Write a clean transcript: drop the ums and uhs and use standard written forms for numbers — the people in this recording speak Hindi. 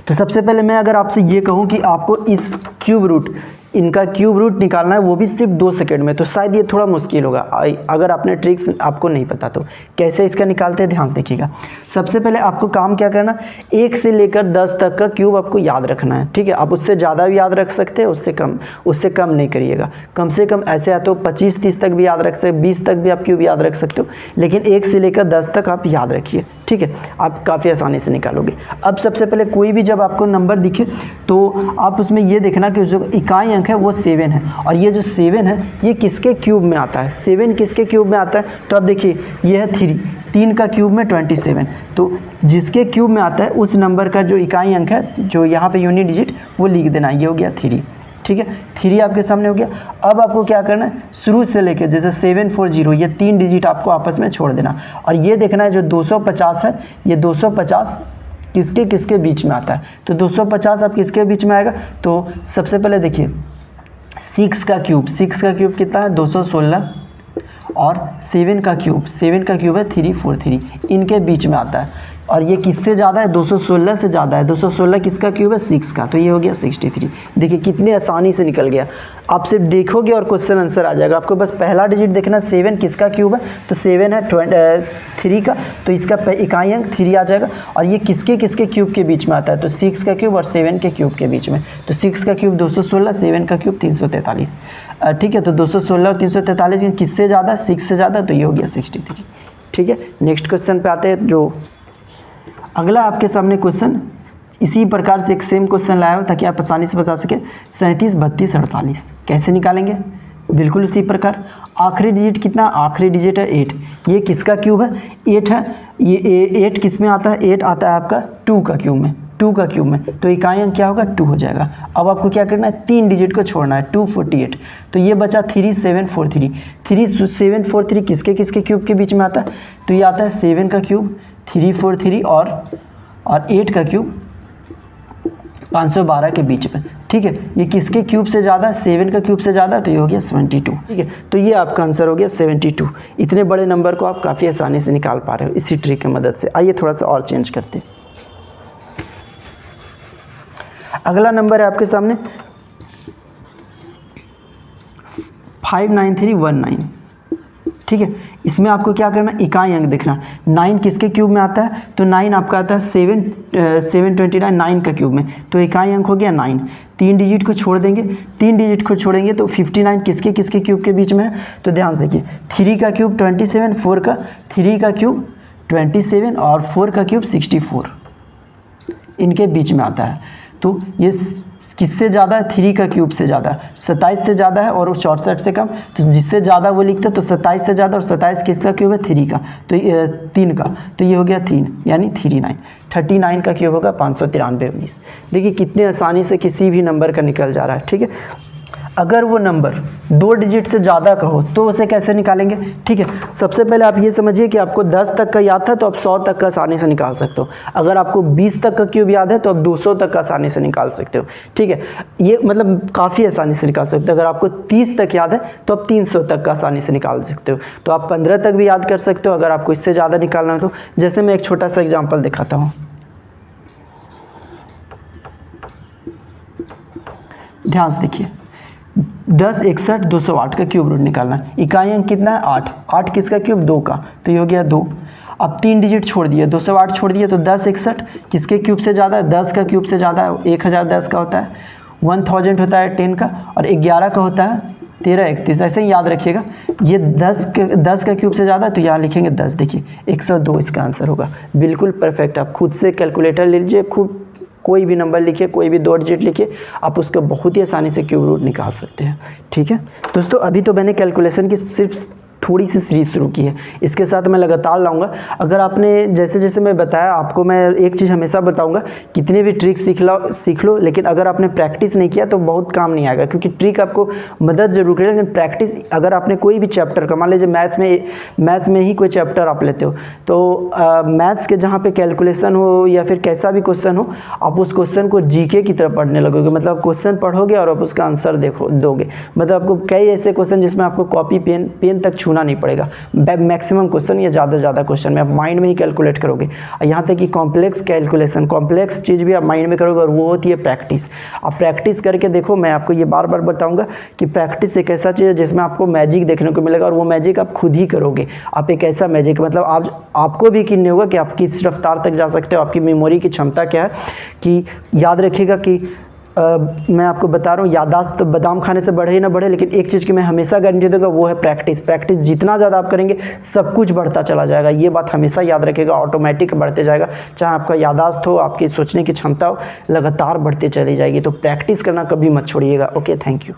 तो सबसे पहले मैं अगर आपसे ये कहूँ कि आपको इस क्यूब रूट, इनका क्यूब रूट निकालना है, वो भी सिर्फ 2 सेकंड में, तो शायद ये थोड़ा मुश्किल होगा अगर आपने ट्रिक्स आपको नहीं पता तो। कैसे इसका निकालते हैं ध्यान से देखिएगा। सबसे पहले आपको काम क्या करना, 1 से लेकर 10 तक का क्यूब आपको याद रखना है, ठीक है। आप उससे ज़्यादा भी याद रख सकते हैं, उससे कम नहीं करिएगा। कम से कम ऐसे या तो 25-30 तक भी याद रख सकते, 20 तक भी आप क्यूब याद रख सकते हो, लेकिन 1 से लेकर 10 तक आप याद रखिए, ठीक है। आप काफ़ी आसानी से निकालोगे। अब सबसे पहले कोई भी जब आपको नंबर दिखे तो आप उसमें ये देखना कि जो इकाई अंक है वो 7 है, और ये जो 7 है ये किसके क्यूब में आता है, 7 किसके क्यूब में आता है। तो अब देखिए ये है 3 का क्यूब में 27, तो जिसके क्यूब में आता है उस नंबर का जो इकाई अंक है, जो यहाँ पे यूनिट डिजिट, वो लिख देना। ये हो गया 3, ठीक है। 3 आपके सामने हो गया। अब आपको क्या करना है, शुरू से लेके जैसे 740 ये 3 डिजिट आपको आपस में छोड़ देना, और ये देखना है जो 250 है, ये 250 किसके किसके बीच में आता है। तो 250 अब किसके बीच में आएगा, तो सबसे पहले देखिए 6 का क्यूब कितना है 216, और 7 का क्यूब है 343, इनके बीच में आता है। और ये किससे ज़्यादा है, 216 से ज़्यादा है। 216 किसका क्यूब है, 6 का, तो ये हो गया 63। देखिए कितने आसानी से निकल गया। आप सिर्फ देखोगे और क्वेश्चन आंसर आ जाएगा। आपको बस पहला डिजिट देखना, 7 किसका क्यूब है, तो 7 है 3 का, तो इसका इकाई अंक 3 आ जाएगा। और ये किसके किसके क्यूब के बीच में आता है, तो 6 का क्यूब और 7 के क्यूब के बीच में। तो 6 का क्यूब 216, 7 का क्यूब 343, ठीक है। तो 216 और 343 किससे ज़्यादा, 6 से ज़्यादा, तो ये हो गया 63, ठीक है। नेक्स्ट क्वेश्चन पे आते हैं। जो अगला आपके सामने क्वेश्चन इसी प्रकार से एक सेम क्वेश्चन लाया हो ताकि आप आसानी से बता सकें। 37, 32, 48 कैसे निकालेंगे, बिल्कुल उसी प्रकार। आखिरी डिजिट कितना, आखिरी डिजिट है 8, ये किसका क्यूब है, 8 है। ये 8 किस में आता है, 8 आता है आपका 2 का क्यूब में, तो इकाई अंक क्या होगा, 2 हो जाएगा। अब आपको क्या करना है, 3 डिजिट को छोड़ना है, 248, तो ये बचा 3743। 3743 किसके किसके क्यूब के बीच में आता है, तो ये आता है 7 का क्यूब 343 और 8 का क्यूब 512 के बीच में, ठीक है। ये किसके क्यूब से ज़्यादा है, 7 का क्यूब से ज़्यादा है, तो ये हो गया 72, ठीक है। तो ये आपका आंसर हो गया 72। इतने बड़े नंबर को आप काफ़ी आसानी से निकाल पा रहे हो इसी ट्रिक की मदद से। आइए थोड़ा सा और चेंज करते हैं। अगला नंबर है आपके सामने 59319, ठीक है। इसमें आपको क्या करना, इकाई अंक देखना। 9 किसके क्यूब में आता है, तो 9 आपका आता है 729 9 का क्यूब में, तो इकाई अंक हो गया 9। 3 डिजिट को छोड़ देंगे, 3 डिजिट को छोड़ेंगे तो 59 किसके किसके क्यूब के बीच में है, तो ध्यान से देखिए 3 का क्यूब 27, 4 का 3 का क्यूब 27 और 4 का क्यूब 64, इनके बीच में आता है। तो ये किससे ज़्यादा है, 3 का क्यूब से ज़्यादा है, 27 से ज़्यादा है और 64 से कम, तो जिससे ज़्यादा वो लिखते हैं, तो 27 से ज़्यादा, और 27 किसका क्यूब है, 3 का, तो 3 का, तो ये हो गया 3 यानी 39 का क्यूब होगा 593। देखिए कितने आसानी से किसी भी नंबर का निकल जा रहा है, ठीक है। अगर वो नंबर 2 डिजिट से ज़्यादा का हो तो उसे कैसे निकालेंगे, ठीक है। सबसे पहले आप ये समझिए कि आपको 10 तक का याद था तो आप 100 तक का आसानी से निकाल सकते हो। अगर आपको 20 तक का क्यूब याद है तो आप 200 तक का आसानी से निकाल सकते हो, ठीक है। ये मतलब काफ़ी आसानी से निकाल सकते हो। अगर आपको 30 तक याद है तो आप 300 तक का आसानी से निकाल सकते हो। तो आप 15 तक भी याद कर सकते हो अगर आपको इससे ज़्यादा निकालना हो तो। जैसे मैं एक छोटा सा एग्जाम्पल दिखाता हूँ, ध्यान से देखिए। 10, 61, 208 का क्यूब रूट निकालना है। इकाई अंक कितना है, 8 किसका क्यूब, 2 का, तो ये हो गया 2। अब 3 डिजिट छोड़ दिए, 208 छोड़ दिए, तो 10, 61 किसके क्यूब से ज़्यादा है, 10 का क्यूब से ज़्यादा है। 1010 का होता है, 1000 होता है 10 का, और 11 का होता है 13, 31। ऐसे ही याद रखिएगा। ये 10 का क्यूब से ज़्यादा है तो यहाँ लिखेंगे 10। देखिए 102 इसका आंसर होगा। बिल्कुल परफेक्ट। आप खुद से कैलकुलेटर ले लीजिए, खुद कोई भी नंबर लिखिए, कोई भी 2 डिजिट लिखिए, आप उसका बहुत ही आसानी से क्यूब रूट निकाल सकते हैं, ठीक है। दोस्तों अभी तो मैंने कैलकुलेशन की सिर्फ थोड़ी सी सीरीज शुरू की है, इसके साथ मैं लगातार लाऊंगा। अगर आपने जैसे जैसे मैं बताया, आपको मैं एक चीज़ हमेशा बताऊंगा, कितने भी ट्रिक सीख लो, लेकिन अगर आपने प्रैक्टिस नहीं किया तो बहुत काम नहीं आएगा। क्योंकि ट्रिक आपको मदद जरूर करेगा, लेकिन प्रैक्टिस अगर आपने कोई भी चैप्टर का, मान लीजिए मैथ्स में ही कोई चैप्टर आप लेते हो, तो मैथ्स के जहाँ पे कैलकुलेशन हो या फिर कैसा भी क्वेश्चन हो, आप उस क्वेश्चन को जीके की तरह पढ़ने लगोगे। मतलब क्वेश्चन पढ़ोगे और आप उसका आंसर दोगे। मतलब आपको कई ऐसे क्वेश्चन जिसमें आपको कॉपी पेन तक छूना सोना नहीं पड़ेगा। मैक्सिमम क्वेश्चन या ज़्यादा से ज़्यादा क्वेश्चन में आप माइंड में ही कैलकुलेट करोगे। यहाँ तक कि कॉम्प्लेक्स कैलकुलेशन, कॉम्प्लेक्स चीज़ भी आप माइंड में करोगे, और वो होती है प्रैक्टिस। आप प्रैक्टिस करके देखो, मैं आपको ये बार बार बताऊँगा कि प्रैक्टिस एक ऐसा चीज़ है जिसमें आपको मैजिक देखने को मिलेगा, और वो मैजिक आप खुद ही करोगे। आप एक ऐसा मैजिक, मतलब आपको भी यकीन नहीं होगा कि आप किस रफ्तार तक जा सकते हो, आपकी मेमोरी की क्षमता क्या है। कि याद रखिएगा कि मैं आपको बता रहा हूँ, याददाश्त बादाम खाने से बढ़े ही ना बढ़े, लेकिन एक चीज़ की मैं हमेशा गारंटी दूंगा, वो है प्रैक्टिस। प्रैक्टिस जितना ज़्यादा आप करेंगे सब कुछ बढ़ता चला जाएगा। ये बात हमेशा याद रखिएगा, ऑटोमेटिक बढ़ते जाएगा। चाहे आपका याददाश्त हो, आपकी सोचने की क्षमता हो, लगातार बढ़ती चली जाएगी। तो प्रैक्टिस करना कभी मत छोड़िएगा। Okay, thank you.